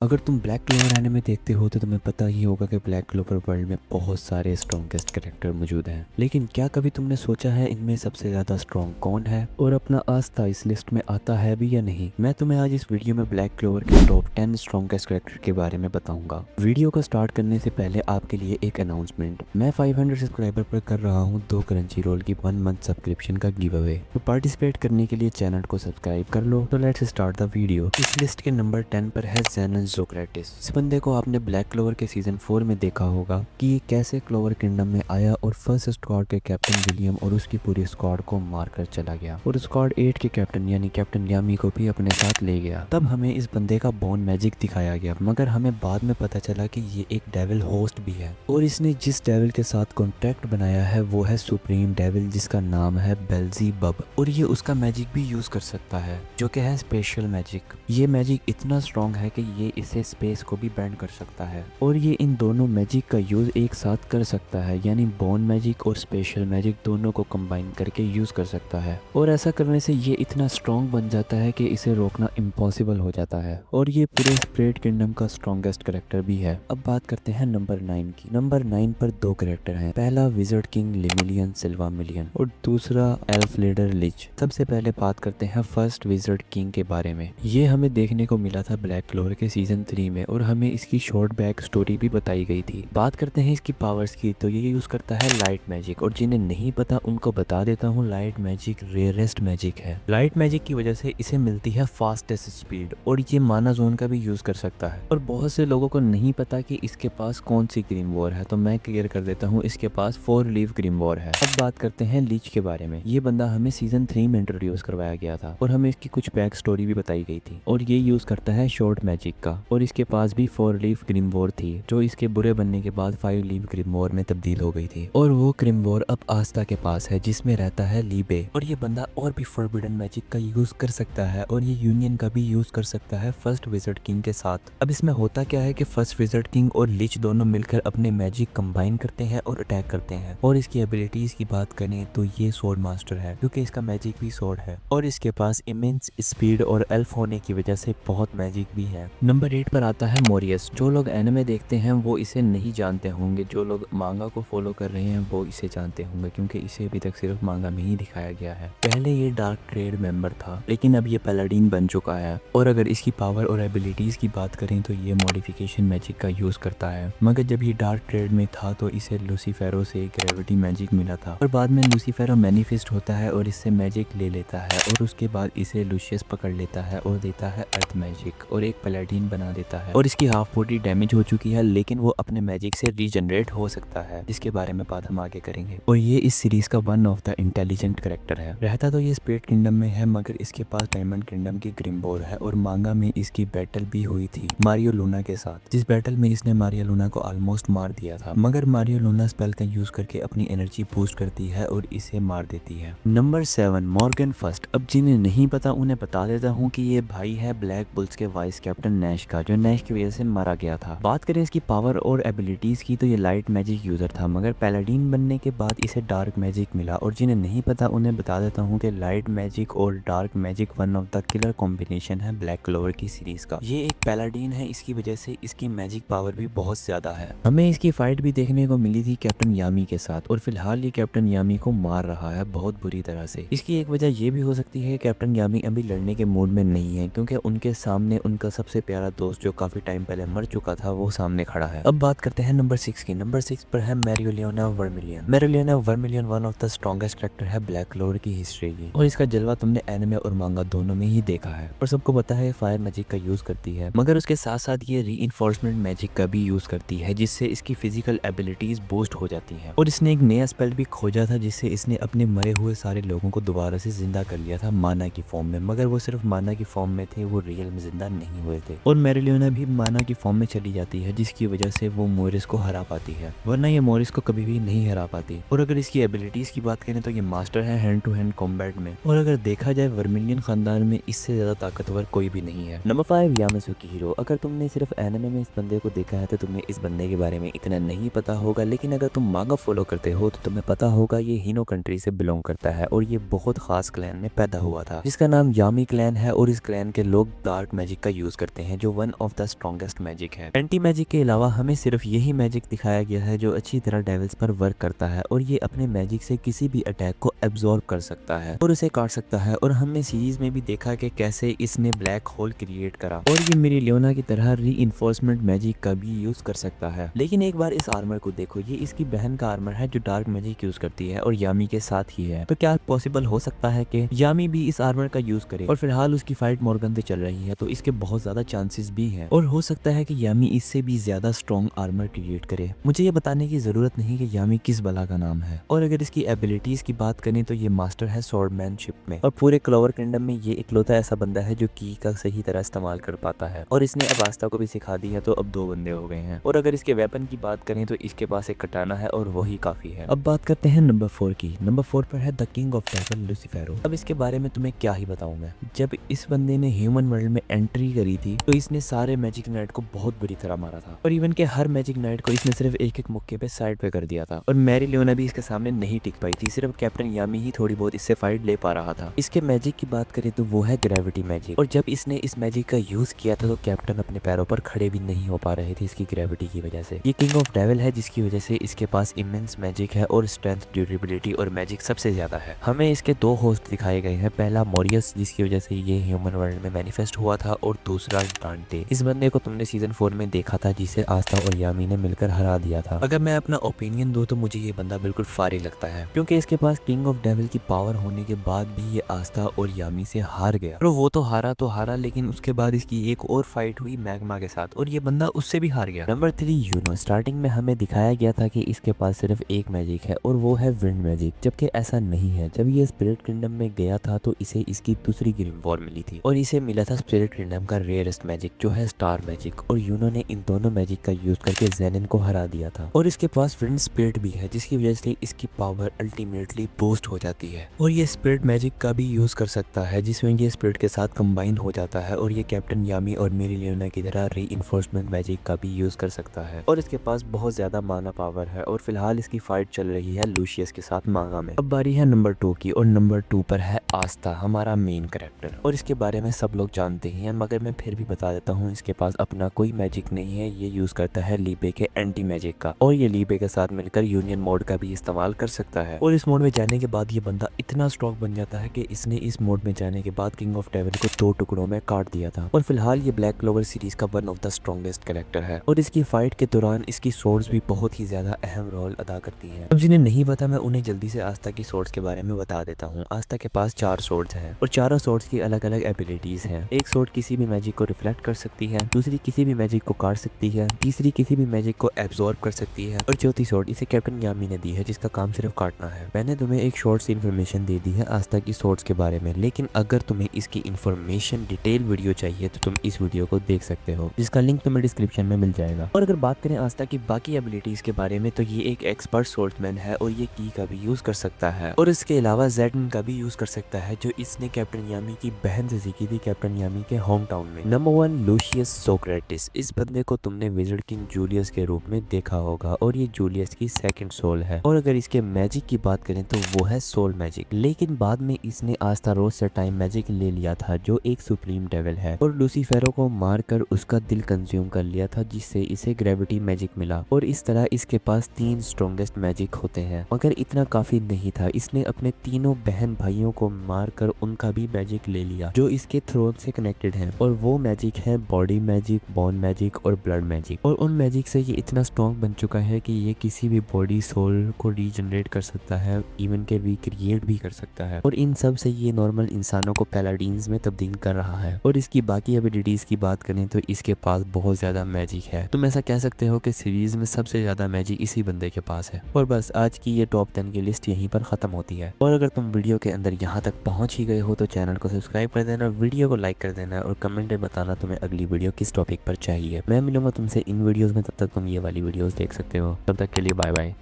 अगर तुम black clover anime देखते हो तो तुम्हें पता ही होगा कि ब्लैक क्लोवर वर्ल्ड में बहुत सारे स्ट्रॉन्गेस्ट कैरेक्टर मौजूद हैं। लेकिन क्या कभी तुमने सोचा है इनमें सबसे ज्यादा स्ट्रॉन्ग कौन है और अपना आस्था इस लिस्ट में आता है भी या नहीं? मैं तुम्हें आज इस वीडियो में ब्लैक क्लोवर के टॉप 10 स्ट्रॉन्गेस्ट कैरेक्टर के बारे में बताऊंगा। वीडियो को स्टार्ट करने से पहले आपके लिए एक अनाउंसमेंट। मैं 500 सब्सक्राइबर पर कर रहा हूँ 2 क्रंची रोल की 1 मंथ सब्सक्रिप्शन का गिव अवे। तो पार्टिसिपेट करने के लिए चैनल को सब्सक्राइब कर लो। तो लेट्स स्टार्ट द वीडियो। इस लिस्ट के नंबर 10 पर है ज़ेनन ज़ोक्रेटिस। इस बंदे को आपने ब्लैक क्लोवर के सीजन 4 में देखा होगा कि ये कैसे क्लोवर किंगडम में आया और फर्स्ट स्क्वाड के कैप्टन विलियम और उसकी पूरी स्क्वाड को मारकर चला गया और स्क्वाड 8 के कैप्टन यानी कैप्टन यामी को भी अपने साथ ले गया। तब हमें इस बंदे का बोन मैजिक दिखाया गया, मगर हमें बाद में पता चला कि ये एक डेविल होस्ट भी है और इसने जिस डेविल के साथ कॉन्ट्रैक्ट बनाया है वो है सुप्रीम डेविल, जिसका नाम है बेल्ज़ेबब, और ये उसका मैजिक भी यूज कर सकता है जो कि है स्पेशल मैजिक। ये मैजिक इतना स्ट्रॉन्ग है कि ये इसे स्पेस को भी बैंड कर सकता है और ये इन दोनों मैजिक का यूज एक साथ कर सकता है, यानी बोन मैजिक और स्पेशल मैजिक दोनों को कंबाइन करके यूज कर सकता है। और ऐसा करने से ये इतना स्ट्रॉन्ग बन जाता है कि इसे रोकना इम्पॉसिबल हो जाता है और ये पूरे स्प्रेड किंगडम का स्ट्रॉन्गेस्ट कैरेक्टर भी है। अब बात करते हैं नंबर 9 की। नंबर 9 पर 2 कैरेक्टर हैं। पहला विजर्ड किंग लिमिलियन सिल्वामिलियन और दूसरा एल्फ लीडर लिच। सबसे पहले बात करते हैं फर्स्ट विजर्ड किंग के बारे में। ये हमें देखने को मिला था ब्लैक क्लोवर के सीजन 3 में और हमें इसकी शॉर्ट बैक स्टोरी भी बताई गई थी। बात करते हैं इसकी पावर्स की, तो ये यूज करता है लाइट मैजिक, और जिन्हें नहीं पता उनको बता देता हूँ, लाइट मैजिक रेयरेस्ट मैजिक है। लाइट मैजिक की वजह से इसे मिलती है फास्टेस्ट स्पीड और ये माना जोन का भी यूज कर सकता है। और बहुत से लोगों को नहीं पता कि इसके पास कौन सी ग्रीन वॉर है, तो मैं क्लियर कर देता हूँ, इसके पास 4 लीव ग्रीन वॉर है। अब बात करते हैं लीच के बारे में। ये बंदा हमें सीजन 3 में इंट्रोड्यूस करवाया गया था और हमें इसकी कुछ बैक स्टोरी भी बताई गई थी और ये यूज करता है शॉर्ट मैजिक का और इसके पास भी 4 लीव ग्रीन वॉर थी जो इसके बुरे बनने के बाद 5 लीव ग्रीन वॉर में तब्दील हो गई थी और वो ग्रीन वॉर अब आस्था के पास है जिसमें रहता है लीबे। और ये बंदा और भी फॉरबिडन मैजिक का यूज कर सकता है और ये यूनियन का भी यूज कर सकता है फर्स्ट विजर्ड किंग के साथ। अब इसमें होता क्या है कि फर्स्ट विजर्ड किंग और लिच दोनों मिलकर अपने मैजिक कंबाइन करते हैं और अटैक करते हैं। और इसकी एबिलिटीज की बात करें तो ये स्वॉर्ड मास्टर है क्योंकि इसका मैजिक भी स्वॉर्ड है और इसके पास इमेंस स्पीड और एल्फ होने की वजह से बहुत मैजिक भी है। नंबर 8 पर आता है मोरियस। जो लोग एनिमे देखते हैं वो इसे नहीं जानते होंगे, जो लोग मांगा को फॉलो कर रहे हैं वो इसे जानते होंगे क्योंकि इसे अभी तक सिर्फ मांगा में ही दिखाया गया है। पहले ये डार्क ट्रेड मेंबर था लेकिन अब ये पैलाडीन बन चुका है और अगर इसकी पावर और एबिलिटीज की बात करें तो ये मॉडिफिकेशन मैजिक का यूज करता है। मगर जब ये डार्क ट्रेड में था तो इसे लूसीफेरो से ग्रेविटी मैजिक मिला था और बाद में लूसीफेरो मैनिफेस्ट होता है और इससे मैजिक ले लेता है और उसके बाद इसे लूशियस पकड़ लेता है और देता है अर्थ मैजिक और एक पैलाडीन बना देता है और इसकी हाफ बॉडी डैमेज हो चुकी है लेकिन वो अपने मैजिक से रीजनरेट हो सकता है, जिसके बारे में बात हम आगे करेंगे। और ये इस सीरीज का one of the intelligent character है। रहता तो ये स्पिरिट किंगडम में है मगर इसके पास डायमंड किंगडम की ग्रिम्बोर है और मांगा में इसकी बैटल भी हुई थी मारियो लूना के साथ, जिस बैटल में इसने मारियो लूना को ऑलमोस्ट मार दिया था। मगर मारियो लूना स्पेल का यूज करके अपनी एनर्जी बूस्ट करती है और इसे मार देती है। Number 7 Morgan first. अब जिन्हें नहीं पता उन्हें बता देता हूँ कि ये भाई है ब्लैक बुल्स के वाइस कैप्टन नैश का, जो नैश की वजह से मारा गया था। बात करें इसकी पावर और एबिलिटीज की तो ये लाइट मैजिक यूजर था मगर पैलाडीन बनने के बाद इसे डार्क मैजिक मिला। और जिन्हें नहीं पता उन्हें बता देता हूँ कि लाइट मैजिक और dark magic one of the killer combination है ब्लैक क्लोवर की सीरीज का। ये एक पैलाडीन है, इसकी वजह से इसकी मैजिक पावर भी बहुत ज्यादा है। हमें इसकी फाइट भी देखने को मिली थी कैप्टन यामी के साथ और फिलहाल ये कैप्टन यामी को मार रहा है बहुत बुरी तरह से। इसकी एक वजह ये भी हो सकती है कैप्टन यामी अभी लड़ने के मूड में नहीं है क्योंकि उनके सामने उनका सबसे प्यारा दोस्त जो काफी टाइम पहले मर चुका था वो सामने खड़ा है। अब बात करते हैं नंबर 6 की। नंबर 6 पर है Mereoleona Vermillion. Mereoleona Vermillion one of the strongest character है ब्लैक क्लोवर की हिस्ट्री की और इसका जलवा तुमने एनिमे और मांगा दोनों में ही देखा है और सबको पता है फायर मैजिक का यूज करती है मगर उसके साथ साथ ये रीइंफोर्समेंट मैजिक का भी यूज करती है जिससे इसकी फिजिकल एबिलिटीज बूस्ट हो जाती है। और इसने एक नया स्पेल भी खोजा था जिससे इसने अपने मरे हुए सारे लोगों को दोबारा से जिंदा कर लिया था माना की फॉर्म में, मगर वो सिर्फ माना की फॉर्म में थे, वो रियल में जिंदा नहीं हुए थे। और मेरिलियोना भी माना की फॉर्म में चली जाती है जिसकी वजह से वो मोरिस को हरा पाती है, वरना ये मोरिस को कभी भी नहीं हरा पाती। और अगर इसकी एबिलिटीज की बात करें तो ये मास्टर है हैंड टू हैंड कॉम्बैट में और अगर देखा जाए वर्मिलियन खानदान में इससे ज्यादा ताकतवर कोई भी नहीं है। Number 5 Yamasuki Hiro. अगर तुमने सिर्फ एनिमे में इस बंदे को देखा है तो तुम्हें इस बंदे के बारे में इतना नहीं पता होगा, लेकिन अगर तुम मांगा फॉलो करते हो तो तुम्हें पता होगा ये हिनो कंट्री से बिलोंग करता है और ये बहुत खास क्लैन में पैदा हुआ था जिसका नाम यामी क्लैन है और इस क्लैन के लोग डार्क मैजिक का यूज करते हैं जो जो one of the strongest magic है। एंटी मैजिक के अलावा हमें सिर्फ यही मैजिक दिखाया गया है जो अच्छी तरह डेविल्स पर वर्क करता है और ये अपने मैजिक से किसी भी अटैक को एब्जॉर्ब कर सकता है और उसे काट सकता है। और हमने सीरीज में भी देखा कि कैसे इसने ब्लैक होल क्रिएट करा और ये मेरी लियोना की तरह रीइंफोर्समेंट मैजिक का भी यूज कर सकता है। लेकिन एक बार इस आर्मर को देखो, ये इसकी बहन का आर्मर है जो डार्क मैजिक यूज करती है और यामी के साथ ही है। तो क्या पॉसिबल हो सकता है कि यामी भी इस आर्मर का यूज करे? और फिलहाल उसकी फाइट मॉर्गन से चल रही है तो इसके बहुत ज्यादा चांसेस भी हैं और हो सकता है कि यामी इससे भी ज्यादा स्ट्रॉन्ग आर्मर क्रिएट करे। मुझे ये बताने की जरूरत नहीं कि यामी किस बला का नाम है। और अगर इसकी एबिलिटीज की बात करें तो ये मास्टर है स्वॉर्डमैनशिप में और पूरे क्लोवर किंगडम में ये इकलौता ऐसा बंदा है जो की का सही तरह इस्तेमाल कर पाता है। और इसने अब आस्था को भी सिखा दी है तो अब 2 बंदे हो गए हैं। और अगर इसके वेपन की बात करें तो इसके पास एक कटाना है और वही काफी है। अब बात करते हैं नंबर 4 की। नंबर 4 पर है द किंग ऑफ डेविल लूसीफेरो। अब इसके बारे में तुम्हें क्या ही बताऊं मैं। जब इस बंदे ने ह्यूमन वर्ल्ड में एंट्री करी थी तो इसने सारे मैजिक नाइट को बहुत बुरी तरह मारा था और इवन के हर मैजिक नाइट को इसने सिर्फ एक मुक्के पे साइड पे कर दिया था। और मैरी लियोना भी इसके सामने नहीं टिक पाई थी, सिर्फ कैप्टन यामी ही थोड़ी बहुत इससे फाइट ले पा रहा था। इसके मैजिक की बात करें तो वो है ग्रेविटी मैजिक और जब इसने इस मैजिक का यूज किया था तो कैप्टन अपने पैरों पर खड़े भी नहीं हो पा रहे थे इसकी ग्रेविटी की वजह से। ये किंग ऑफ डेविल है जिसकी वजह से इसके पास इमेंस मैजिक है और स्ट्रेंथ, ड्यूरेबिलिटी और मैजिक सबसे ज्यादा है। हमें इसके 2 होस्ट दिखाए गए हैं, पहला मोरियस जिसकी वजह से ये ह्यूमन वर्ल्ड में मैनिफेस्ट हुआ था और दूसरा डांटे। इस बंदे को तुमने सीजन 4 में देखा था जिसे आस्था और यामी ने मिलकर हरा दिया था। अगर मैं अपना ओपिनियन दूं तो मुझे ये बंदा बिल्कुल फारी लगता है क्योंकि इसके पास किंग ऑफ डेविल की पावर होने के बाद भी ये आस्था और यामी से हार गया। और वो तो हारा लेकिन उसके बाद इसकी एक और फाइट हुई मैग्मा के साथ और ये बंदा उससे भी हार गया। Number 3 Uno. स्टार्टिंग में हमें दिखाया गया था कि इसके पास सिर्फ एक मैजिक है और वो है विंड मैजिक, जबकि ऐसा नहीं है। जब ये स्पिरिट किंगडम में गया था तो इसे इसकी दूसरी ग्रीन वॉर मिली थी और इसे मिला था स्पिरिट किंगडम का रेयरेस्ट मैजिक जो है स्टार मैजिक। और यूनो ने इन दोनों मैजिक का यूज करके जेनिन को हरा दिया था। और इसके पास विंड स्पिरिट भी है जिसकी वजह से इसकी पावर अल्टीमेटली बूस्ट हो जाती है और ये स्पिरिट मैजिक का भी यूज कर सकता है जिसमें ये स्पिरिट के साथ कंबाइन हो जाता है और ये कैप्टन यामी और मेरी लियोना की तरह रीइंफोर्समेंट मैजिक का भी यूज कर सकता है। और इसके पास बहुत ज्यादा माना पावर है और फिलहाल इसकी फाइट चल रही है लूशियस के साथ मांगा में। अब बारी है नंबर 2 की और नंबर 2 पर है आस्था, हमारा मेन कैरेक्टर। और इसके बारे में सब लोग जानते ही हैं मगर मैं फिर भी बता देता हूँ, इसके पास अपना कोई मैजिक नहीं है। ये यूज करता है लीबे के एंटी मैजिक का और ये लीबे के साथ मिलकर यूनियन मोड का भी इस्तेमाल कर सकता है। और इस मोड में जाने के बाद ये बंदा इतना स्ट्रॉन्ग बन जाता है कि इसने इस मोड में जाने के बाद किंग ऑफ डेविल को 2 टुकड़ों में काट दिया था। और फिलहाल ये ब्लैक क्लोवर सीरीज का one of the strongest character है और इसकी फाइट के दौरान इसकी सोर्ड्स भी बहुत ही ज्यादा अहम रोल अदा करती हैं। अब जिन्हें नहीं पता मैं उन्हें जल्दी से आस्था की सोर्ड्स के बारे में बता देता हूँ। आस्था के पास 4 सोर्ड्स हैं और चारों सोर्ड्स की अलग अलग एबिलिटीज हैं। एक सोर्ड किसी भी मैजिक को रिफ्लेक्ट कर सकती है, दूसरी किसी भी मैजिक को काट सकती है, तीसरी किसी भी मैजिक को एब्जॉर्ब कर सकती है और चौथी सोर्ड इसे कैप्टन यामी ने दी है जिसका काम सिर्फ काटना है। मैंने तुम्हें एक शॉर्ट सी इन्फॉर्मेशन दे दी है आस्था की सोर्ड्स के बारे में, लेकिन अगर तुम्हें इसकी इन्फॉर्मेशन डिटेल वीडियो चाहिए तो तुम इस वीडियो को देख सकते हो जिसका लिंक तुम्हें डिस्क्रिप्शन में मिल जाएगा। और अगर बात करें आस्था की बाकी एबिलिटीज के बारे में तो ये एक एक्सपर्ट सोर्ड्समैन है और ये की का भी यूज कर सकता है और इसके अलावा जेडन का भी यूज कर सकता है जो इसने कैप्टन यामी की बहन से सीखी थी कैप्टन यामी के होम टाउन में। Number 1 luscious Socrates. इस बंदे को तुमने विज़र्ड किंग जूलियस के रूप में देखा होगा और ये जूलियस की सेकंड सोल है। और अगर इसके मैजिक की बात करें तो वो है सोल मैजिक, लेकिन बाद में इसने आस्तारोथ से टाइम मैजिक ले लिया था जो एक सुप्रीम डेविल है और लूसीफेरो को मारकर उसका दिल कंज्यूम कर लिया था जिससे इसे ग्रेविटी मैजिक मिला। और इस तरह इसके पास 3 स्ट्रॉन्गेस्ट मैजिक होते हैं। मगर इतना काफी नहीं था, इसने अपने तीनों बहन भाइयों को मारकर उनका भी मैजिक ले लिया जो इसके थ्रोन से कनेक्टेड है और वो मैजिक है बॉडी मैजिक, बोन मैजिक और ब्लड मैजिक। और उन मैजिक से ये इतना स्ट्रॉन्ग बन चुका है कि ये किसी भी बॉडी सोल को रीजनरेट कर सकता है, इवन के रिक्रिएट भी कर सकता है और इन सब से ये नॉर्मल इंसानों को पैलाडीन्स में तब्दील कर रहा है। और इसकी बाकी एबिलिटीज की बात करें तो इसके पास बहुत ज्यादा मैजिक है। तुम ऐसा कह सकते हो कि सीरीज में सबसे ज्यादा मैजिक इसी बंदे के पास है। और बस आज की ये टॉप 10 की लिस्ट यहीं पर खत्म होती है। और अगर तुम वीडियो के अंदर यहाँ तक पहुंच ही गए हो तो चैनल को सब्सक्राइब कर देना, वीडियो को लाइक कर देना और कमेंट में बताना तुम्हें अगली वीडियो किस टॉपिक पर चाहिए। मैं मिलूंगा तुमसे इन वीडियोस में, तब तक तुम ये वाली वीडियोस देख सकते हो। तब तक के लिए बाय बाय।